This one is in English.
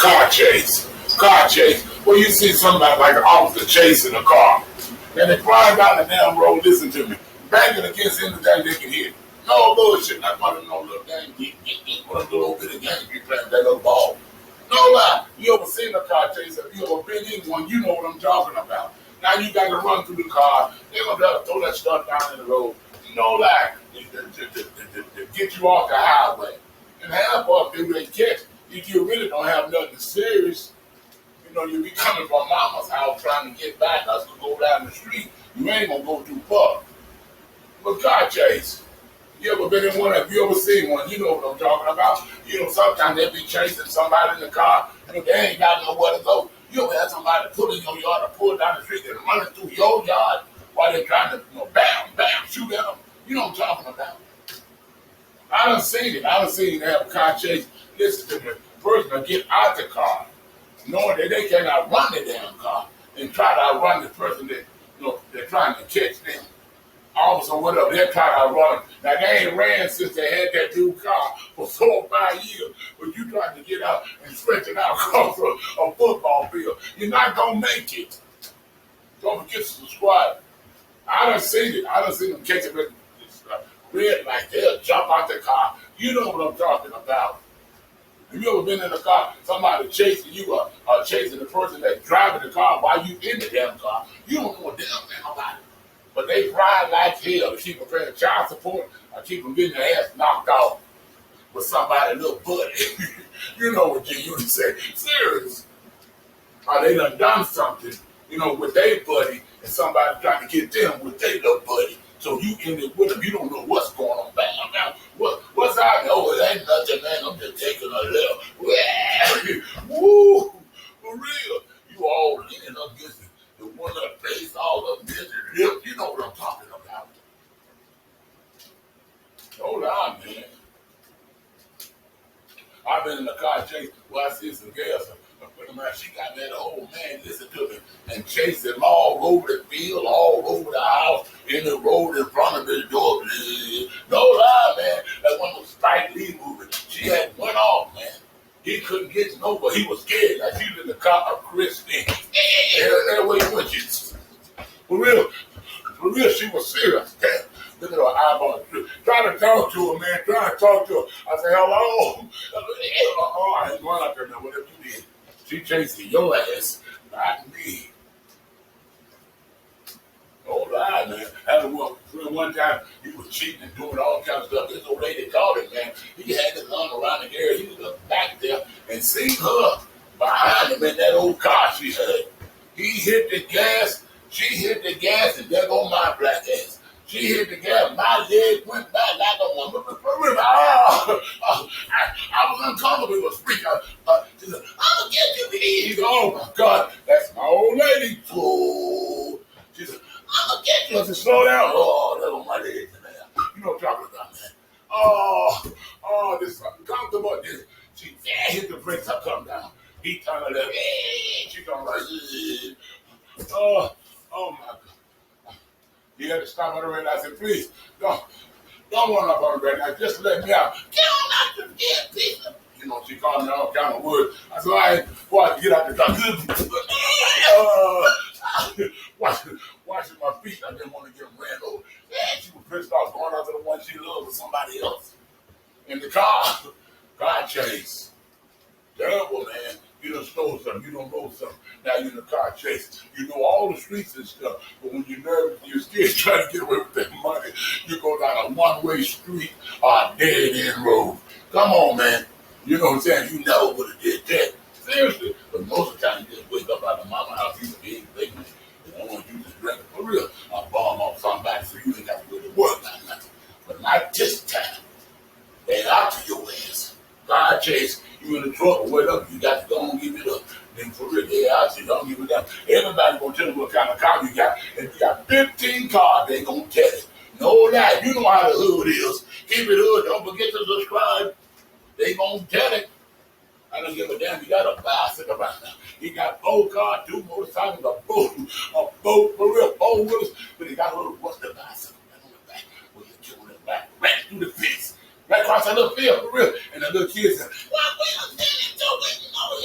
car chase. Car chase. Where you see somebody like an officer chasing a car. And they flying down the damn road, listen to me, banging against anything they can hit. No bullshit, not one of no little game. One of the little bit of game you playing that little ball. No lie. You ever seen a car chase? If you ever been in one, you know what I'm talking about. Now you got to run through the car. They're going to throw that stuff down in the road. No lie. To get you off the highway. And half of them they catch, if you really don't have nothing serious, you know, you be coming from mama's house trying to get back us to go down the street. You ain't going to go too far. But car chase. You ever been in one? Have you ever seen one? You know what I'm talking about. You know, sometimes they be chasing somebody in the car. You know, they ain't got nowhere to go. You ever had somebody pull in your yard or pull down the street and running through your yard while they're trying to, you know, bam, bam, shoot at them? You know what I'm talking about. I done seen it. I done seen them have a car chase. Listen to the person to get out the car, knowing that they cannot run the damn car and try to outrun the person that, you know, they're trying to catch them. Officer, whatever, they're trying to outrun. Now, they ain't ran since they had that new car for 4 or 5 years, but you trying to get out and stretch it out across a football field. You're not going to make it. Don't forget to subscribe. I done seen it. I done seen them catch it with red like they'll jump out the car. You know what I'm talking about. Have you ever been in a car, somebody chasing you or chasing the person that's driving the car while you in the damn car? You don't know a damn thing about it. But they ride like hell to keep them paying child support or keep them getting their ass knocked off with somebody little buddy. You know what you used to say. Serious. Or they done something, you know, with their buddy and somebody trying to get them with their little buddy. So you in it with them, you don't know what's going on. Bam, bam. What's out there? Oh, it ain't nothing, man. I'm just taking a left. Woo! For real. You all leaning up against the one that face all up against the lip. You know what I'm talking about. Hold on, man. I've been in the car chase where I see some gas. She got that old man, listen to me, and chased him all over the field, all over the house, in the road in front of his door. No lie, man. That one was Spike Lee movie. She had went off, man. He couldn't get nowhere. He was scared. Like she was in the car of Christy. That way he went. For real, she was serious. Look at her eyeball. Trying to talk to her, man. Trying to talk to her. I said, hello. I ain't going out there now, whatever you did. She chasing your ass, not me. Don't lie, man. One time, he was cheating and doing all kinds of stuff. This old lady called him, man. He had his arm around the area. He was back there and seen her behind him in that old car she had. He hit the gas. She hit the gas, and there go my black ass. She hit the gas. My leg went back like a woman. I was uncomfortable. It was freaking out. She said, I'm going to get you, please. Oh, my God. That's my old lady. Oh. She said, I'm going to get you. I said, slow down. Oh, that was my legs in there. You know what I'm talking about, man. Oh, this is uncomfortable. She hit the brakes. I come down. He turned her left. She come right. Oh, my God. He had to stop at the red light. I said, please, don't run up on the red light. Just let me out. Get on out the damn people. You know, she called me all kind of words. I said, all right, before I get out the car. Washing my feet. I didn't want to get ran over. And she was pissed off going out to the one she loved with somebody else. In the car chase. Terrible, man. You done stole something. You don't know something. Now you're in the car chase. You know all the streets and stuff. But when you're nervous, you're scared trying to get away with that money. You go down a one-way street or a dead-end road. Come on, man. You know what I'm saying? You never would have did that. Seriously. But most of the time, you just wake up out of mama house. He's a big man. They don't want you to drink for real. Or bomb off somebody so you ain't got to go to work or nothing. But not this time. They out to your ass. Car chase. You in the truck or whatever, you got to go and give it up. Then for real, they out you don't give it up. Everybody gonna tell you what kind of car you got. If you got 15 cars, they gonna tell it. No lie, you know how the hood is. Keep it hood, don't forget to subscribe. They gonna tell it. I don't give a damn, you got a bicycle right now. You got 4 cars, 2 motorcycles, a boat, for real, 4 wheels, but you got a little rusty bicycle right on the back. Well, you kill it back, right through the fence. Right across that little field, for real. And the little kids said, well,